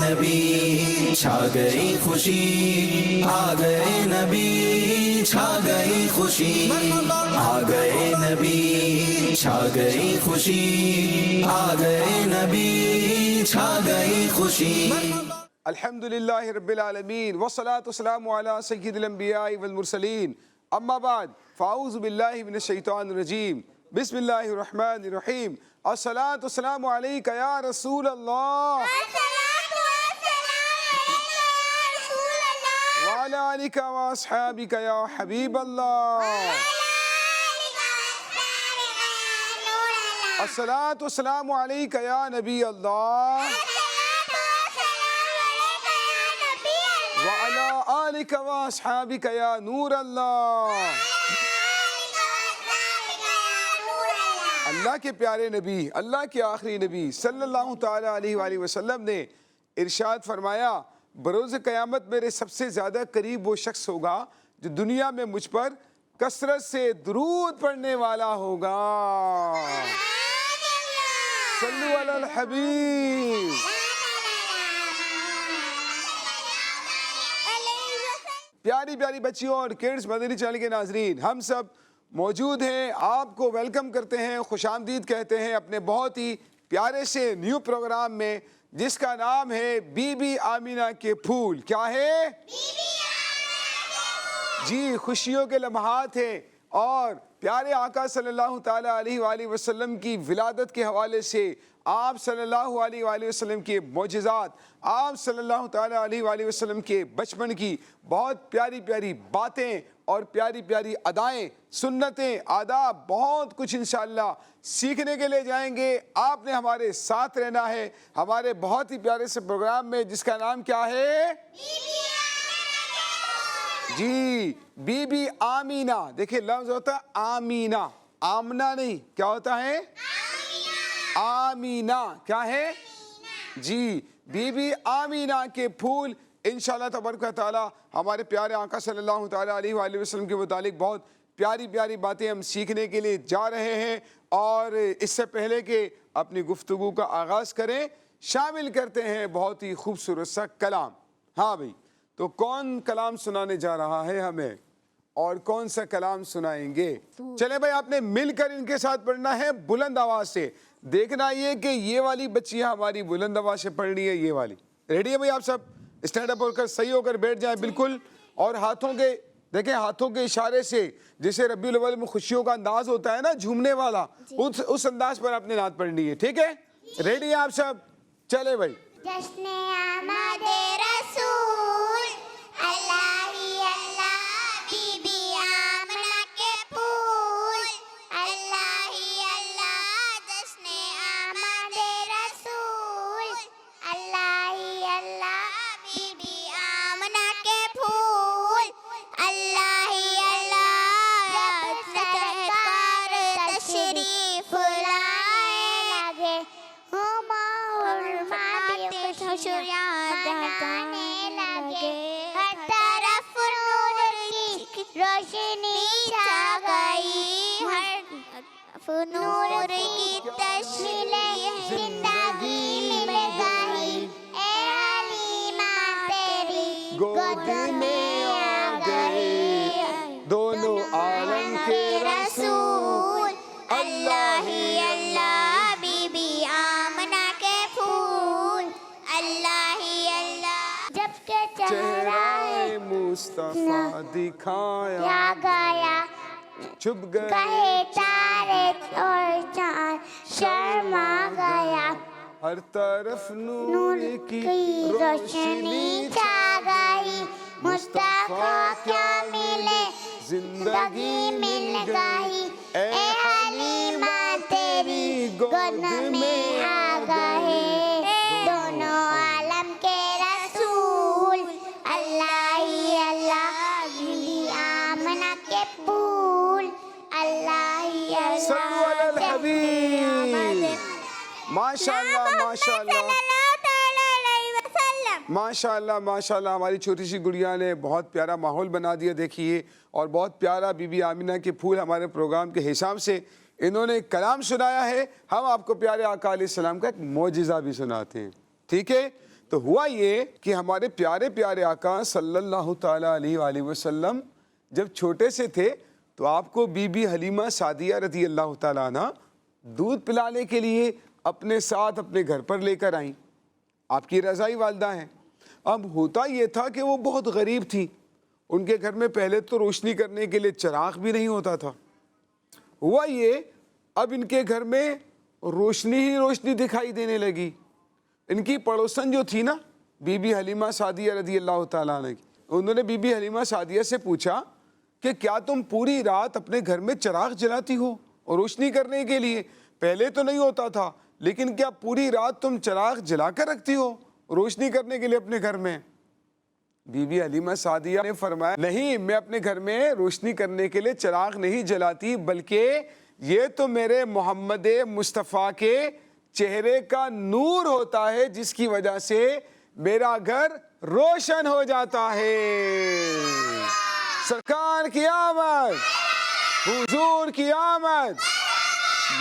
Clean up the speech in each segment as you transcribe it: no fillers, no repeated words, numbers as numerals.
نبی چھا گئی خوشی، آ گئے نبی چھا گئی خوشی، آ گئے نبی چھا گئی خوشی، آ گئے نبی چھا گئی خوشی۔ الحمدللہ رب العالمین والصلاة والسلام علی سید الانبیاء والمرسلین، اما بعد فاعوذ باللہ من الشیطان الرجیم، بسم اللہ الرحمن الرحیم، الصلاة والسلام علیکہ یا رسول اللہ وعلی آلکہ واصحابکہ یا حبیب اللہ، الصلاة والسلام علیکہ یا نبی اللہ وعلی آلکہ واصحابکہ یا نور اللہ۔ اللہ کے پیارے نبی، اللہ کے آخری نبی صلی اللہ تعالیٰ علیہ وآلہ وسلم نے ارشاد فرمایا، بروز قیامت میرے سب سے زیادہ قریب وہ شخص ہوگا جو دنیا میں مجھ پر کثرت سے درود پڑھنے والا ہوگا۔ صلو علی الحبیب۔ پیاری پیاری بچیوں اور کڈز مدنی چینل کے ناظرین، ہم سب موجود ہیں، آپ کو ویلکم کرتے ہیں، خوش آمدید کہتے ہیں اپنے بہت ہی پیارے سے نیو پروگرام میں، جس کا نام ہے بی بی آمینہ کے پھول۔ کیا ہے؟ جی، خوشیوں کے لمحات ہیں اور پیارے آقا صلی اللہ تعالیٰ علیہ وآلہ وسلم کی ولادت کے حوالے سے آپ صلی اللہ علیہ وآلہ وسلم کے معجزات، آپ صلی اللہ تعالیٰ علیہ وآلہ وسلم کے بچپن کی بہت پیاری پیاری باتیں اور پیاری پیاری ادائیں، سنتیں، آداب، بہت کچھ انشاءاللہ سیکھنے کے لیے جائیں گے۔ آپ نے ہمارے ساتھ رہنا ہے ہمارے بہت ہی پیارے سے پروگرام میں، جس کا نام کیا ہے؟ جی، بی بی آمینہ۔ دیکھیں لفظ ہوتا ہے آمینہ، آمنہ نہیں، کیا ہوتا ہے؟ آمینہ۔ کیا ہے؟ جی، بی بی آمینہ کے پھول انشاءاللہ تبارک و تعالی ہمارے پیارے آقا صلی اللہ تعالیٰ علیہ وآلہ وسلم کے متعلق بہت پیاری پیاری باتیں ہم سیکھنے کے لیے جا رہے ہیں، اور اس سے پہلے کہ اپنی گفتگو کا آغاز کریں، شامل کرتے ہیں بہت ہی خوبصورت سا کلام۔ ہاں بھئی، تو کون کلام سنانے جا رہا ہے ہمیں اور کون سا کلام سنائیں گے؟ چلیں بھائی، آپ نے مل کر ان کے ساتھ پڑھنا ہے بلند آواز سے۔ دیکھنا یہ کہ یہ والی بچیاں ہماری بلند آواز سے پڑھ رہی ہے، یہ والی۔ ریڈی ہے بھائی؟ آپ سب اسٹینڈ اپ ہو کر صحیح ہو کر بیٹھ جائیں بالکل، اور ہاتھوں کے دیکھیں، ہاتھوں کے اشارے سے، جیسے ربیع الاول میں خوشیوں کا انداز ہوتا ہے نا جھومنے والا، اس انداز پر آپ نے نعت پڑھنی ہے، ٹھیک ہے؟ ریڈی ہیں آپ سب؟ چلے بھائی۔ جشن آمد رسول، اللہ ہی اللہ، بی بی آمنہ کے پھول، اللہ ہی اللہ، جشن آمد رسول، اللہ ہی اللہ، بی بی آمنہ کے پھول، اللہ ہی اللہ، سرکار تشریف لائے لگے، خوشیاں جگانے لگے، ہر طرف نور کی روشنی چھا گئی، ہر نور کی تشکیلیں زندگی مل گئی، اے حلیمہ تیری گود میں آ گئے دونوں عالم کے رسول، اللہ ہی اللہ، بی بی آمنہ کے پھول، اللہ ہی اللہ، جب کہ چہرہ مصطفیٰ دکھایا گیا، چھپ گئے کہے تارے اور چاند شرما گیا، ہر طرف نور کی روشنی چھا گئی، مصطفیٰ کیا ملے زندگی مل گئی، اے حلیمہ تیری گود میں آ گئے دونوں عالم کے رسول، اللہ ہی اللہ، بی بی آمنہ کے پھول، اللہ ہی اللہ، صلو علی الحبیب۔ ماشاءاللہ ماشاءاللہ ماشاءاللہ ماشاءاللہ، ہماری چھوٹی سی گڑیا نے بہت پیارا ماحول بنا دیا دیکھیے، اور بہت پیارا بی بی آمینہ کے پھول ہمارے پروگرام کے حساب سے انہوں نے کلام سنایا ہے۔ ہم آپ کو پیارے آقا علیہ السلام کا ایک معجزہ بھی سناتے ہیں، ٹھیک ہے؟ تو ہوا یہ کہ ہمارے پیارے پیارے آقا صلی اللہ تعالیٰ علیہ وآلہ وسلم جب چھوٹے سے تھے تو آپ کو بی بی حلیمہ سعدیہ رضی اللہ تعالیٰ عنہ دودھ پلانے کے لیے اپنے ساتھ اپنے گھر پر لے کر آئیں. آپ کی رضائی والدہ ہیں. اب ہوتا یہ تھا کہ وہ بہت غریب تھی. ان کے گھر میں پہلے تو روشنی کرنے کے لیے چراغ بھی نہیں ہوتا تھا. ہوا یہ اب ان کے گھر میں روشنی ہی روشنی دکھائی دینے لگی. ان کی پڑوسن جو تھی نا بی بی حلیمہ سعدیہ رضی اللہ تعالیٰ عنہ کی, انہوں نے بی بی حلیمہ سعدیہ سے پوچھا کہ کیا تم پوری رات اپنے گھر میں چراغ جلاتی ہو اور روشنی کرنے کے لیے؟ پہلے تو نہیں ہوتا تھا, لیکن کیا پوری رات تم چراغ جلا کر رکھتی ہو روشنی کرنے کے لیے اپنے گھر میں؟ بی بی حلیمہ سعدیہ نے فرمایا نہیں, میں اپنے گھر میں روشنی کرنے کے لیے چراغ نہیں جلاتی, بلکہ یہ تو میرے محمد مصطفیٰ کے چہرے کا نور ہوتا ہے جس کی وجہ سے میرا گھر روشن ہو جاتا ہے. سرکار کی آمد, حضور کی آمد,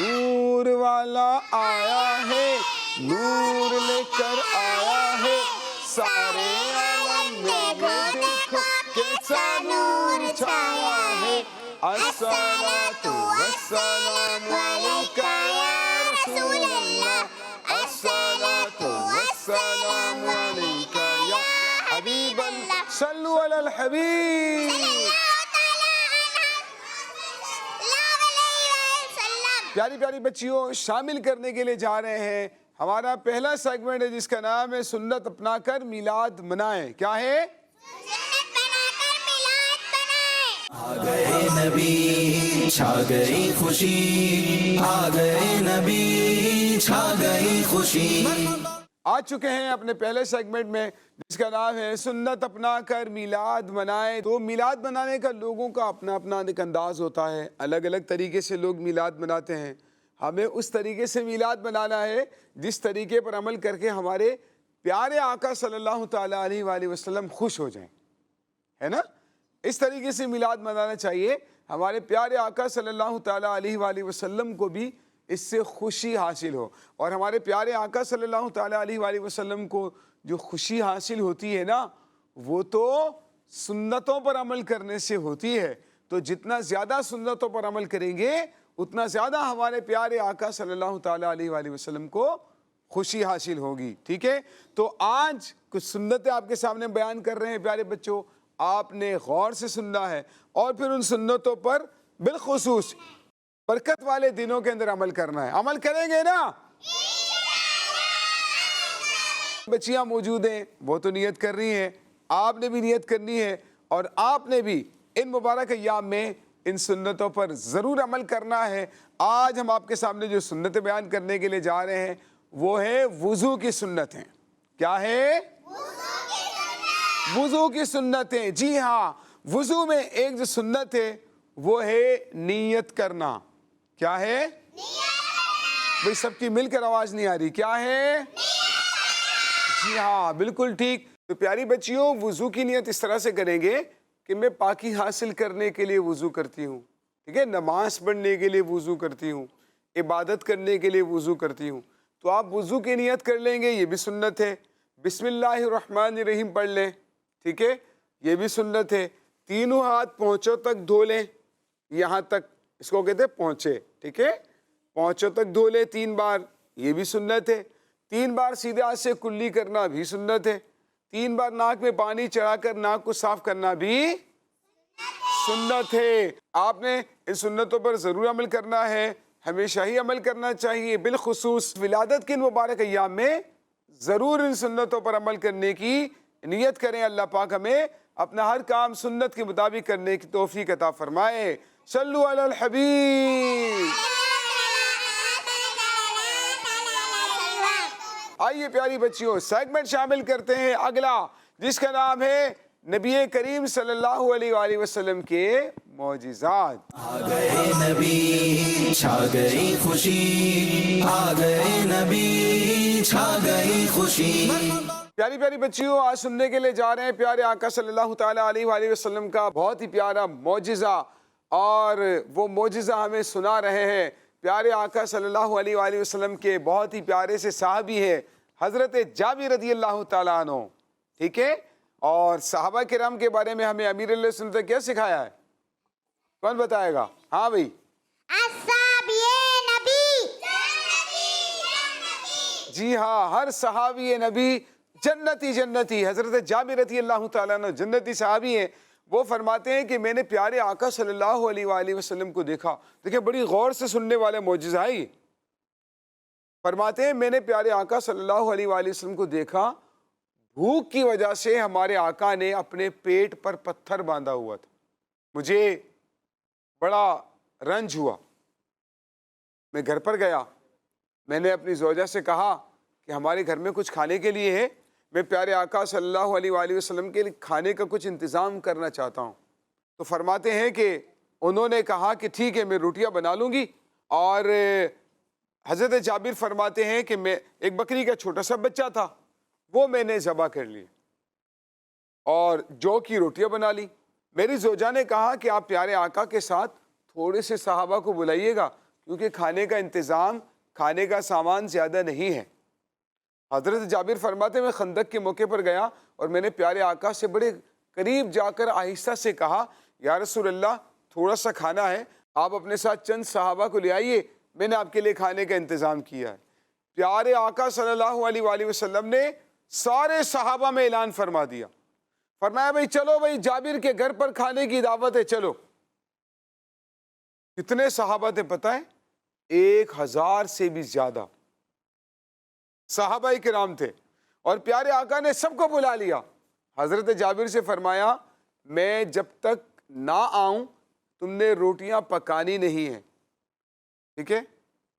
نور والا آیا ہے, نور لے کر آیا ہے, سارے عالم میں دیکھو کیسا نور چھایا ہے. الصلاۃ والسلام علیکہ یا رسول اللہ, الصلاۃ والسلام علیکہ یا حبیب اللہ, صلو علی الحبیب. پیاری پیاری بچیوں, شامل کرنے کے لیے جا رہے ہیں ہمارا پہلا سیگمنٹ ہے جس کا نام ہے سنت اپنا کر میلاد منائیں. کیا ہے؟ آ گئے نبی چھا گئی خوشی, آ گئے نبی چھا گئی خوشی. آ چکے ہیں اپنے پہلے سیگمنٹ میں جس کا نام ہے سنت اپنا کر میلاد منائیں. تو میلاد منانے کا لوگوں کا اپنا اپنا ایک انداز ہوتا ہے, الگ الگ طریقے سے لوگ میلاد مناتے ہیں. ہمیں اس طریقے سے میلاد منانا ہے جس طریقے پر عمل کر کے ہمارے پیارے آقا صلی اللہ تعالیٰ علیہ وآلہ وسلم خوش ہو جائیں, ہے نا. اس طریقے سے میلاد منانا چاہیے ہمارے پیارے آقا صلی اللہ تعالیٰ علیہ وآلہ وسلم کو بھی اس سے خوشی حاصل ہو. اور ہمارے پیارے آقا صلی اللہ تعالیٰ علیہ وآلہ وسلم کو جو خوشی حاصل ہوتی ہے نا, وہ تو سنتوں پر عمل کرنے سے ہوتی ہے. تو جتنا زیادہ سنتوں پر عمل کریں گے اتنا زیادہ ہمارے پیارے آقا صلی اللہ تعالیٰ علیہ وآلہ وسلم کو خوشی حاصل ہوگی. ٹھیک ہے, تو آج کچھ سنتیں آپ کے سامنے بیان کر رہے ہیں پیارے بچوں. آپ نے غور سے سننا ہے اور پھر ان سنتوں پر بالخصوص برکت والے دنوں کے اندر عمل کرنا ہے. عمل کریں گے نا؟ بچیاں موجود ہیں, وہ تو نیت کر رہی ہیں, آپ نے بھی نیت کرنی ہے, اور آپ نے بھی ان مبارک ایام میں ان سنتوں پر ضرور عمل کرنا ہے. آج ہم آپ کے سامنے جو سنتیں بیان کرنے کے لیے جا رہے ہیں وہ ہے وضو کی سنتیں. کیا ہے؟ وضو کی سنتیں. جی ہاں, وضو میں ایک جو سنت ہے وہ ہے نیت کرنا. کیا ہے بھئی؟ سب کی مل کر آواز نہیں آ رہی. کیا ہے؟ جی ہاں, بالکل ٹھیک. تو پیاری بچیوں, وضو کی نیت اس طرح سے کریں گے کہ میں پاکی حاصل کرنے کے لیے وضو کرتی ہوں. ٹھیک ہے, نماز پڑھنے کے لیے وضو کرتی ہوں, عبادت کرنے کے لیے وضو کرتی ہوں. تو آپ وضو کی نیت کر لیں گے, یہ بھی سنت ہے. بسم اللہ الرحمن الرحیم پڑھ لیں. ٹھیک ہے, یہ بھی سنت ہے. تینوں ہاتھ پہنچوں تک دھو لیں, یہاں تک, اس کو کہتے ہیں پہنچے. ٹھیک ہے, پہنچوں تک دھو لیں 3 بار, یہ بھی سنت ہے. 3 بار سیدھے ہاتھ سے کلی کرنا بھی سنت ہے. 3 بار ناک میں پانی چڑھا کر ناک کو صاف کرنا بھی سنت ہے. آپ نے ان سنتوں پر ضرور عمل کرنا ہے, ہمیشہ ہی عمل کرنا چاہیے. بالخصوص ولادت کے ان مبارک ایام میں ضرور ان سنتوں پر عمل کرنے کی نیت کریں. اللہ پاک ہمیں اپنا ہر کام سنت کے مطابق کرنے کی توفیق عطا فرمائے. صلو علی الحبیب. آئیے پیاری بچیوں, سیگمنٹ شامل کرتے ہیں اگلا جس کا نام ہے نبی کریم صلی اللہ علیہ وآلہ وسلم کے معجزات. آ گئے نبی چھا گئی خوشی, آ گئے نبی چھا گئی خوشی. پیاری پیاری بچیوں, آج سننے کے لیے جا رہے ہیں پیارے آقا صلی اللہ تعالیٰ علیہ وآلہ وسلم کا بہت ہی پیارا معجزہ, اور وہ معجزہ ہمیں سنا رہے ہیں پیارے آقا صلی اللہ علیہ وآلہ وسلم کے بہت ہی پیارے سے صحابی ہیں حضرت جابر رضی اللہ تعالیٰ عنہ. ٹھیک ہے. اور صحابہ کرام کے بارے میں ہمیں امیر علیہ السلام نے کیا سکھایا ہے؟ کون بتائے گا؟ ہاں بھائی. الصحابی نبی جی ہاں، ہر صحابی نبی جنتی جنتی. حضرت جابر رضی اللہ تعالیٰ عنہ جنتی صحابی ہیں. وہ فرماتے ہیں کہ میں نے پیارے آقا صلی اللہ علیہ وآلہ وسلم کو دیکھا. دیکھیں بڑی غور سے سننے والے معجزہ ہے یہ. فرماتے ہیں میں نے پیارے آقا صلی اللہ علیہ وآلہ وسلم کو دیکھا، بھوک کی وجہ سے ہمارے آقا نے اپنے پیٹ پر پتھر باندھا ہوا تھا. مجھے بڑا رنج ہوا. میں گھر پر گیا، میں نے اپنی زوجہ سے کہا کہ ہمارے گھر میں کچھ کھانے کے لیے ہے، میں پیارے آقا صلی اللہ علیہ وآلہ وسلم کے لیے کھانے کا کچھ انتظام کرنا چاہتا ہوں. تو فرماتے ہیں کہ انہوں نے کہا کہ ٹھیک ہے میں روٹیاں بنا لوں گی. اور حضرت جابر فرماتے ہیں کہ میں ایک بکری کا چھوٹا سا بچہ تھا، وہ میں نے ذبح کر لی اور جو کی روٹیاں بنا لی. میری زوجہ نے کہا کہ آپ پیارے آقا کے ساتھ تھوڑے سے صحابہ کو بلائیے گا کیونکہ کھانے کا انتظام، کھانے کا سامان زیادہ نہیں ہے. حضرت جابر فرماتے میں خندق کے موقع پر گیا اور میں نے پیارے آقا سے بڑے قریب جا کر آہستہ سے کہا یا رسول اللہ تھوڑا سا کھانا ہے، آپ اپنے ساتھ چند صحابہ کو لے آئیے، میں نے آپ کے لیے کھانے کا انتظام کیا ہے. پیارے آقا صلی اللہ علیہ وآلہ وسلم نے سارے صحابہ میں اعلان فرما دیا، فرمایا بھائی چلو بھائی جابر کے گھر پر کھانے کی دعوت ہے، چلو. کتنے صحابہ تھے پتہ ہے؟ 1000 سے بھی زیادہ صحابہ کرام تھے اور پیارے آقا نے سب کو بلا لیا. حضرت جابر سے فرمایا میں جب تک نہ آؤں تم نے روٹیاں پکانی نہیں ہیں، ٹھیک ہے،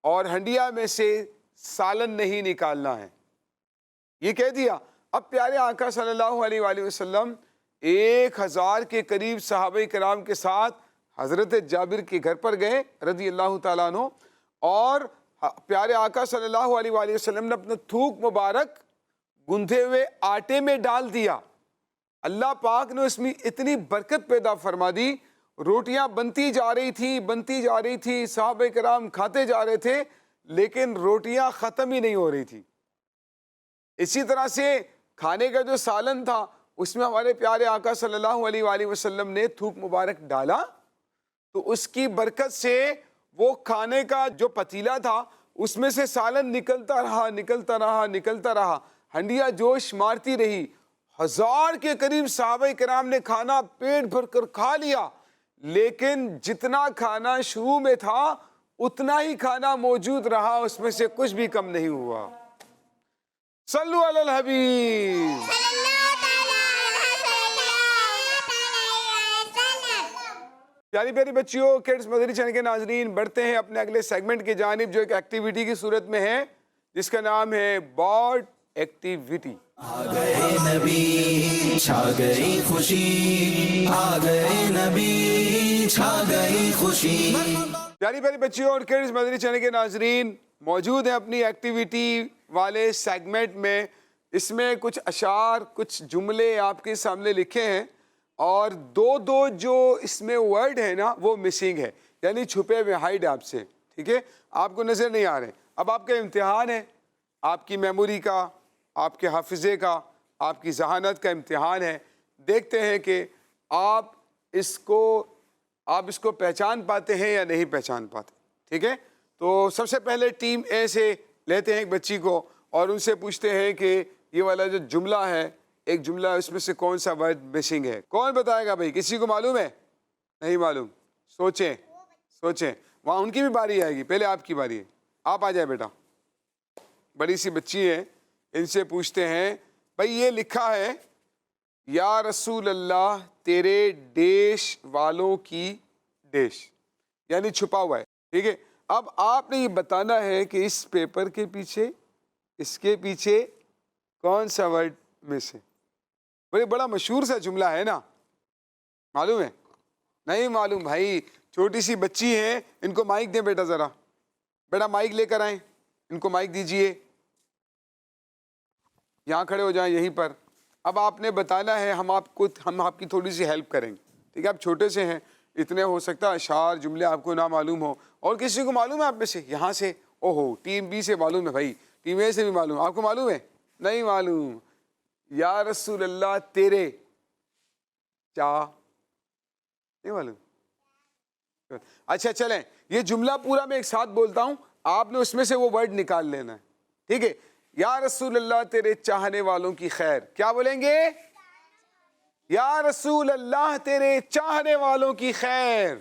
اور ہنڈیا میں سے سالن نہیں نکالنا ہے. یہ کہہ دیا. اب پیارے آقا صلی اللہ علیہ وآلہ وسلم 1000 کے قریب صحابہ کرام کے ساتھ حضرت جابر کے گھر پر گئے رضی اللہ تعالیٰ عنہ، اور پیارے آقا صلی اللہ علیہ وآلہ وسلم نے اپنا تھوک مبارک گندھے ہوئے آٹے میں ڈال دیا. اللہ پاک نے اس میں اتنی برکت پیدا فرما دی، روٹیاں بنتی جا رہی تھی، صحابہ کرام کھاتے جا رہے تھے لیکن روٹیاں ختم ہی نہیں ہو رہی تھی. اسی طرح سے کھانے کا جو سالن تھا اس میں ہمارے پیارے آقا صلی اللہ علیہ وآلہ وسلم نے تھوک مبارک ڈالا تو اس کی برکت سے وہ کھانے کا جو پتیلا تھا اس میں سے سالن نکلتا رہا، ہنڈیا جوش مارتی رہی. 1000 کے قریب صحابہ کرام نے کھانا پیٹ بھر کر کھا لیا، لیکن جتنا کھانا شروع میں تھا اتنا ہی کھانا موجود رہا، اس میں سے کچھ بھی کم نہیں ہوا. صلو علی الحبیب. پیاری پیاری بچیوں، کڈز مدری چینل کے ناظرین، بڑھتے ہیں اپنے اگلے سیگمنٹ کی جانب جو ایک ایکٹیویٹی کی صورت میں ہے جس کا نام ہے بارڈ ایکٹیویٹی. آ گئے نبی چھا گئی خوشی، آ گئے نبی چھا گئی خوشی. پیاری پیاری بچیوں اور کڈز مدری چینل کے ناظرین، موجود ہیں اپنی ایکٹیویٹی والے سیگمنٹ میں. اس میں کچھ اشعار، کچھ جملے آپ کے سامنے لکھے ہیں اور دو جو اس میں ورڈ ہے نا وہ مسنگ ہے، یعنی چھپے ہوئے، ہائڈ آپ سے، ٹھیک ہے، آپ کو نظر نہیں آ رہے. اب آپ کا امتحان ہے، آپ کی میموری کا، آپ کے حافظے کا، آپ کی ذہانت کا امتحان ہے. دیکھتے ہیں کہ آپ اس کو پہچان پاتے ہیں یا نہیں پہچان پاتے. ٹھیک ہے، تو سب سے پہلے ٹیم اے سے لیتے ہیں ایک بچی کو اور ان سے پوچھتے ہیں کہ یہ والا جو جملہ ہے، ایک جملہ اس میں سے کون سا ورڈ مسنگ ہے؟ کون بتائے گا بھائی؟ کسی کو معلوم ہے؟ نہیں معلوم؟ سوچیں. وہاں ان کی بھی باری آئے گی، پہلے آپ کی باری ہے. آپ آ جائے بیٹا. بڑی سی بچی ہے، ان سے پوچھتے ہیں بھائی یہ لکھا ہے یا رسول اللہ تیرے ڈیش والوں کی ڈیش، یعنی چھپا ہوا ہے. ٹھیک ہے، اب آپ نے یہ بتانا ہے کہ اس پیپر کے پیچھے، اس کے پیچھے کون سا ورڈ مس ہے. بڑا مشہور سا جملہ ہے نا، معلوم ہے؟ نہیں معلوم بھائی، چھوٹی سی بچی ہے، ان کو مائک دیں بیٹا، ذرا بیٹا مائک لے کر آئیں، ان کو مائک دیجئے، یہاں کھڑے ہو جائیں یہیں پر. اب آپ نے بتانا ہے، ہم آپ کی تھوڑی سی ہیلپ کریں گے. ٹھیک ہے، آپ چھوٹے سے ہیں، اتنے ہو سکتا ہے اشعار جملے آپ کو نہ معلوم ہو، اور کسی کو معلوم ہے آپ میں سے؟ یہاں سے اوہو ٹیم بی سے معلوم ہے بھائی، فیمیل سے بھی معلوم. آپ کو معلوم ہے؟ نہیں معلوم. یا رسول اللہ تیرے چاہ نہیں معلوم. اچھا چلیں یہ جملہ پورا میں ایک ساتھ بولتا ہوں, آپ نے اس میں سے وہ ورڈ نکال لینا ہے, ٹھیک ہے؟ یا رسول اللہ تیرے چاہنے والوں کی خیر. کیا بولیں گے؟ یا رسول اللہ تیرے چاہنے والوں کی خیر.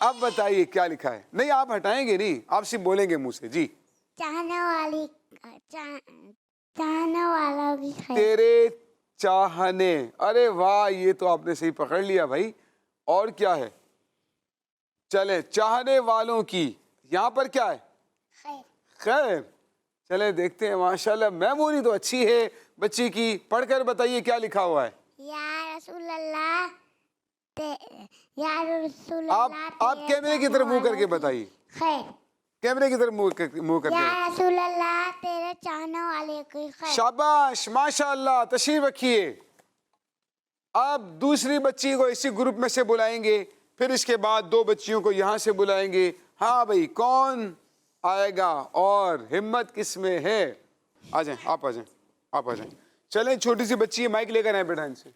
اب بتائیے کیا لکھا ہے. نہیں آپ ہٹائیں گے نہیں, آپ صرف بولیں گے منہ سے. جی چاہنے والوں کی خیر. تیرے چاہنے. ارے واہ, یہ تو آپ نے صحیح پکڑ لیا بھائی. اور کیا ہے؟ چلیں چاہنے والوں کی, یہاں پر کیا ہے؟ خیر. خیر. چلیں دیکھتے ہیں. ماشاءاللہ میموری تو اچھی ہے بچی کی. پڑھ کر بتائیے کیا لکھا ہوا ہے. یا رسول اللہ یا رسول آپ اللہ کیمرے کی طرف منہ کر کے بتائیے. خیر. کیمرے کی طرف منہ کر کے. یا رسول اللہ تیرے چاہنے والے کی خیر. شاباش ماشاءاللہ. تشریف رکھیے. اب دوسری بچی کو اسی گروپ میں سے بلائیں گے, پھر اس کے بعد 2 بچیوں کو یہاں سے بلائیں گے. ہاں بھائی کون آئے گا اور ہمت کس میں ہے؟ آ جائیں آپ, آ جائیں آپ, آ جائیں. چلیں چھوٹی سی بچی ہے, مائک لے کر آئیں بیٹا ان سے.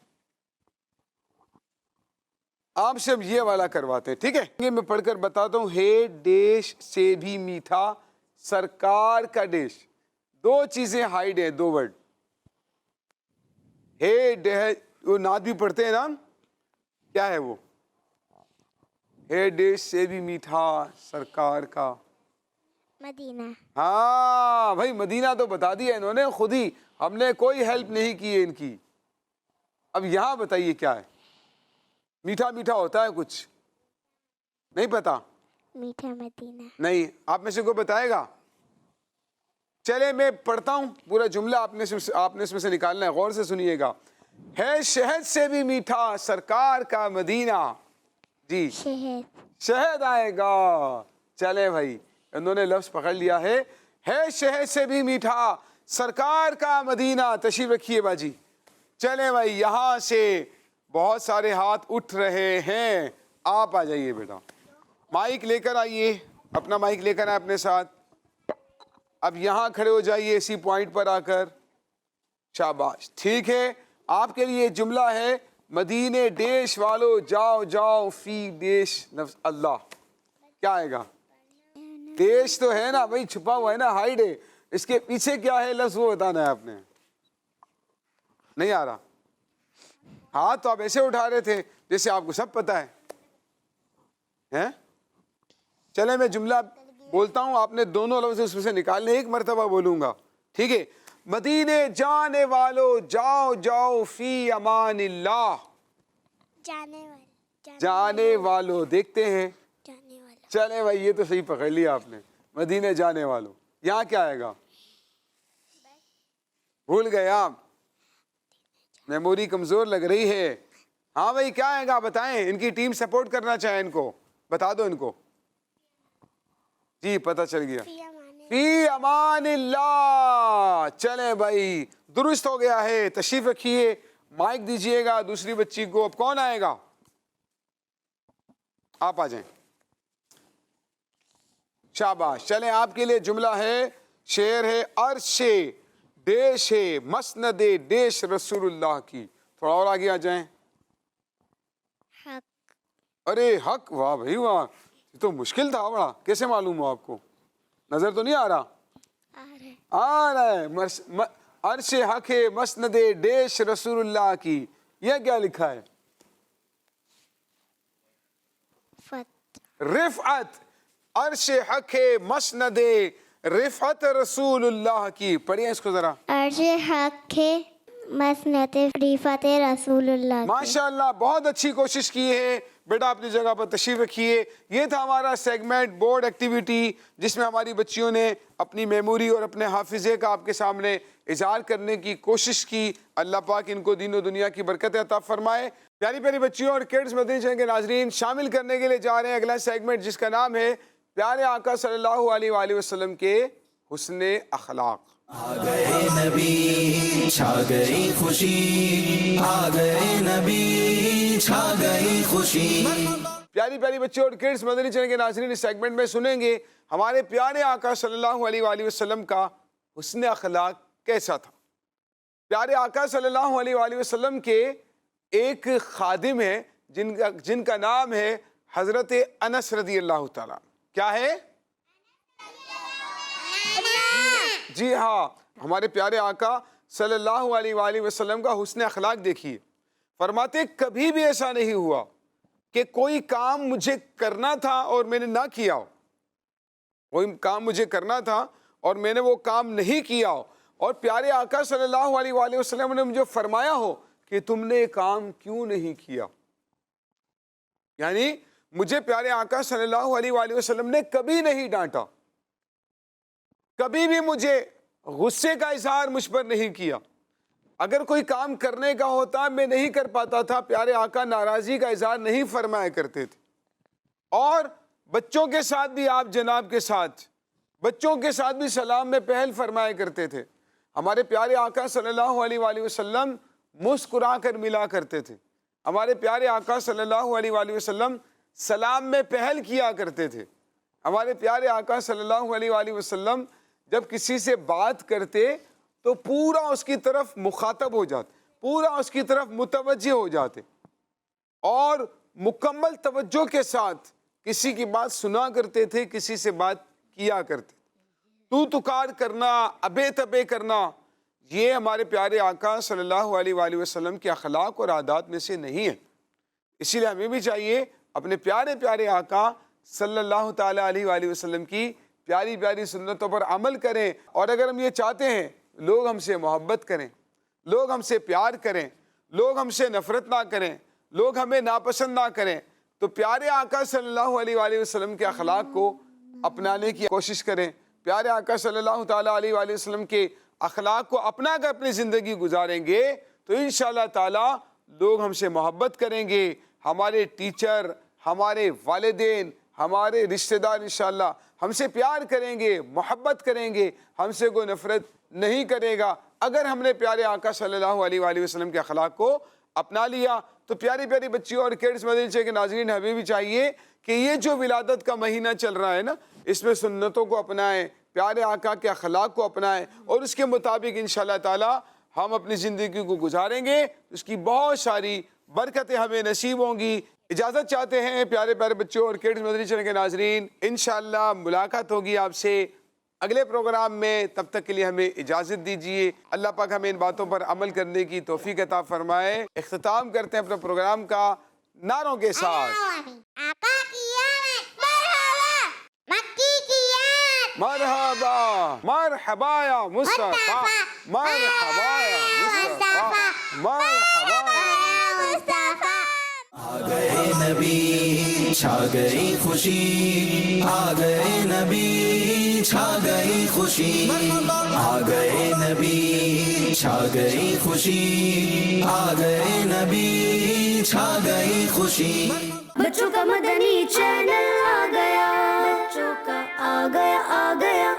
آپ سے اب یہ والا کرواتے ہیں, ٹھیک ہے؟ یہ میں پڑھ کر بتاتا ہوں. ہے ڈیش سے بھی میٹھا سرکار کا ڈیش. 2 چیزیں ہائیڈ ہیں, 2 ورڈ. ہے وہ نعت بھی پڑھتے ہیں نا, کیا ہے وہ؟ ہے ڈیش سے بھی میٹھا سرکار کا مدینہ. ہاں بھائی مدینہ تو بتا دیا انہوں نے خود ہی, ہم نے کوئی ہیلپ نہیں کی ہے ان کی. اب یہاں بتائیے کیا ہے؟ میٹھا میٹھا ہوتا ہے کچھ نہیں پتا؟ میٹھا مدینہ. نہیں. آپ میں سے کوئی بتائے گا؟ چلے میں پڑھتا ہوں پورا جملہ, آپ نے اس میں سے نکالنا ہے. غور سے سنیے گا. ہے شہد سے بھی میٹھا سرکار کا مدینہ. جی شہد. شہد آئے گا. چلے بھائی انہوں نے لفظ پکڑ لیا ہے. شہد سے بھی میٹھا سرکار کا مدینہ. تشریف رکھیے باجی. چلے بھائی یہاں سے بہت سارے ہاتھ اٹھ رہے ہیں. آپ آ جائیے بیٹا, مائک لے کر آئیے, اپنا مائک لے کر آئے اپنے ساتھ. اب یہاں کھڑے ہو جائیے اسی پوائنٹ پر آ کر. شاباش. ٹھیک ہے, آپ کے لیے جملہ ہے مدینے ڈیش والو جاؤ جاؤ فی ڈیش نفس اللہ. کیا آئے گا؟ دیش تو ہے نا بھائی, چھپا ہوا ہے نا, ہائیڈ ہے. اس کے پیچھے کیا ہے لفظ وہ بتانا ہے آپ نے. نہیں آ رہا؟ ہاں تو آپ ایسے اٹھا رہے تھے جیسے آپ کو سب پتا ہے. چلے میں جملہ بولتا ہوں, آپ نے دونوں لفظ اس میں سے نکالنے, 1 مرتبہ بولوں گا, ٹھیک ہے؟ مدینے جانے والو جاؤ جاؤ فی امان اللہ. جانے والو دیکھتے ہیں. چلے بھائی یہ تو صحیح پکڑ لیا آپ نے. مدینے جانے والو. یہاں کیا آئے گا؟ بھول گئے آپ, میموری کمزور لگ رہی ہے. ہاں بھائی کیا آئے گا بتائیں. ان کی ٹیم سپورٹ کرنا چاہے ان کو بتا دو ان کو. جی پتہ چل گیا. فی امان اللہ. چلیں بھائی درست ہو گیا ہے. تشریف رکھیے, مائک دیجئے گا دوسری بچی کو. اب کون آئے گا؟ آپ آ جائیں. شاباش. چلیں آپ کے لیے جملہ ہے, شعر ہے. عرش ڈیش ہے مسند ڈیش رسول اللہ کی. تھوڑا اور آگے آ جائیں. حق. ارے حق, واہ بھائی واہ, یہ تو مشکل تھا بڑا. کیسے معلوم ہو آپ کو؟ نظر تو نہیں آ رہا؟ آ رہا ہے. عرش حق ہے مسند ڈیش رسول اللہ کی. یہ کیا لکھا ہے؟ رفعت. عرش حق ہے مسند رفعت رسول اللہ کی. پڑھیے اس کو ذرا. عرش حق ہے مسند رفعت رسول اللہ کی. ماشاءاللہ بہت اچھی کوشش کی ہے بیٹا. اپنی جگہ پر تشریف رکھیے. یہ تھا ہمارا سیگمنٹ بورڈ ایکٹیویٹی, جس میں ہماری بچیوں نے اپنی میموری اور اپنے حافظے کا آپ کے سامنے اظہار کرنے کی کوشش کی. اللہ پاک ان کو دین و دنیا کی برکت عطا فرمائے. پیاری پیاری بچیوں اور کڈز مدنی چینل کے ناظرین, شامل کرنے کے لیے جا رہے ہیں اگلا سیگمنٹ جس کا نام ہے پیارے آقا صلی اللہ علیہ وآلہ وسلم کے حسن اخلاق. آ گئے نبی چھا گئی خوشی, آ گئے نبی چھا گئی خوشی. پیاری پیاری بچے اور کڈس مدنی چینل کے ناظرین اس سیگمنٹ میں سنیں گے ہمارے پیارے آقا صلی اللہ علیہ وآلہ وسلم کا حسن اخلاق کیسا تھا۔ پیارے آقا صلی اللہ علیہ وآلہ وسلم کے ایک خادم ہیں جن کا نام ہے حضرت انس رضی اللہ تعالیٰ۔ کیا ہے؟ جی ہاں، ہمارے پیارے آقا صلی اللہ علیہ وآلہ وسلم کا حسن اخلاق دیکھیے۔ فرماتے کبھی بھی ایسا نہیں ہوا کہ کوئی کام مجھے کرنا تھا اور میں نے نہ کیا ہو، کوئی کام مجھے کرنا تھا اور میں نے وہ کام نہیں کیا ہو، اور پیارے آقا صلی اللہ علیہ وآلہ وسلم نے مجھے فرمایا ہو کہ تم نے کام کیوں نہیں کیا۔ یعنی مجھے پیارے آقا صلی اللہ علیہ وآلہ وسلم نے کبھی نہیں ڈانٹا، کبھی بھی مجھے غصے کا اظہار مجھ پر نہیں کیا۔ اگر کوئی کام کرنے کا ہوتا میں نہیں کر پاتا تھا، پیارے آقا ناراضی کا اظہار نہیں فرمایا کرتے تھے۔ اور بچوں کے ساتھ بھی آپ جناب کے ساتھ بچوں کے ساتھ بھی سلام میں پہل فرمایا کرتے تھے۔ ہمارے پیارے آقا صلی اللہ علیہ وآلہ وسلم مسکرا کر ملا کرتے تھے۔ ہمارے پیارے آقا صلی اللہ علیہ وآلہ وسلم سلام میں پہل کیا کرتے تھے۔ ہمارے پیارے آقا صلی اللہ علیہ وآلہ وسلم جب کسی سے بات کرتے تو پورا اس کی طرف مخاطب ہو جاتے، پورا اس کی طرف متوجہ ہو جاتے اور مکمل توجہ کے ساتھ کسی کی بات سنا کرتے تھے، کسی سے بات کیا کرتے۔ تو تکار کرنا، ابے تبے کرنا، یہ ہمارے پیارے آقا صلی اللہ علیہ وآلہ وسلم کے اخلاق اور عادات میں سے نہیں ہے۔ اسی لیے ہمیں بھی چاہیے اپنے پیارے پیارے آقا صلی اللہ تعالیٰ علیہ وآلہ وسلم کی پیاری پیاری سنتوں پر عمل کریں، اور اگر ہم یہ چاہتے ہیں لوگ ہم سے محبت کریں، لوگ ہم سے پیار کریں، لوگ ہم سے نفرت نہ کریں، لوگ ہمیں ناپسند نہ کریں، تو پیارے آقا صلی اللہ علیہ وآلہ وسلم کے اخلاق کو اپنانے کی کوشش کریں۔ پیارے آقا صلی اللہ تعالیٰ علیہ وآلہ وسلم کے اخلاق کو اپنا کر اپنی زندگی گزاریں گے تو انشاءاللہ تعالیٰ لوگ ہم سے محبت کریں گے، ہمارے ٹیچر، ہمارے والدین، ہمارے رشتہ دار انشاءاللہ ہم سے پیار کریں گے، محبت کریں گے، ہم سے کوئی نفرت نہیں کرے گا اگر ہم نے پیارے آقا صلی اللہ علیہ وآلہ وسلم کے اخلاق کو اپنا لیا۔ تو پیاری پیاری بچیوں اور کڈس مدنی چینل کے ناظرین، ہمیں بھی چاہیے کہ یہ جو ولادت کا مہینہ چل رہا ہے نا، اس میں سنتوں کو اپنائیں، پیارے آقا کے اخلاق کو اپنائیں، اور اس کے مطابق انشاءاللہ تعالی ہم اپنی زندگی کو گزاریں گے، اس کی بہت ساری برکتیں ہمیں نصیب ہوں گی۔ اجازت چاہتے ہیں پیارے پیارے بچوں اور کڈس مدنی چینل کے ناظرین، انشاءاللہ ملاقات ہوگی آپ سے اگلے پروگرام میں، تب تک کے لیے ہمیں اجازت دیجیے۔ اللہ پاک ہمیں ان باتوں پر عمل کرنے کی توفیق عطا فرمائے۔ اختتام کرتے ہیں اپنے پروگرام کا نعروں کے ساتھ۔ آقا کی آمد، مرحبا، مکی کی آمد، مرحبا مرحبا یا مصطفیٰ، مرحبا یا مصطفیٰ، مرحبا یا مصطفیٰ۔ آ گئے نبی چھا گئی خوشی، آ گئے نبی چھا گئی خوشی، آ گئے نبی چھا گئی خوشی، آ گئے نبی چھا گئی خوشی۔ بچوں کا مدنی چینل آ گیا، بچوں کا آ گیا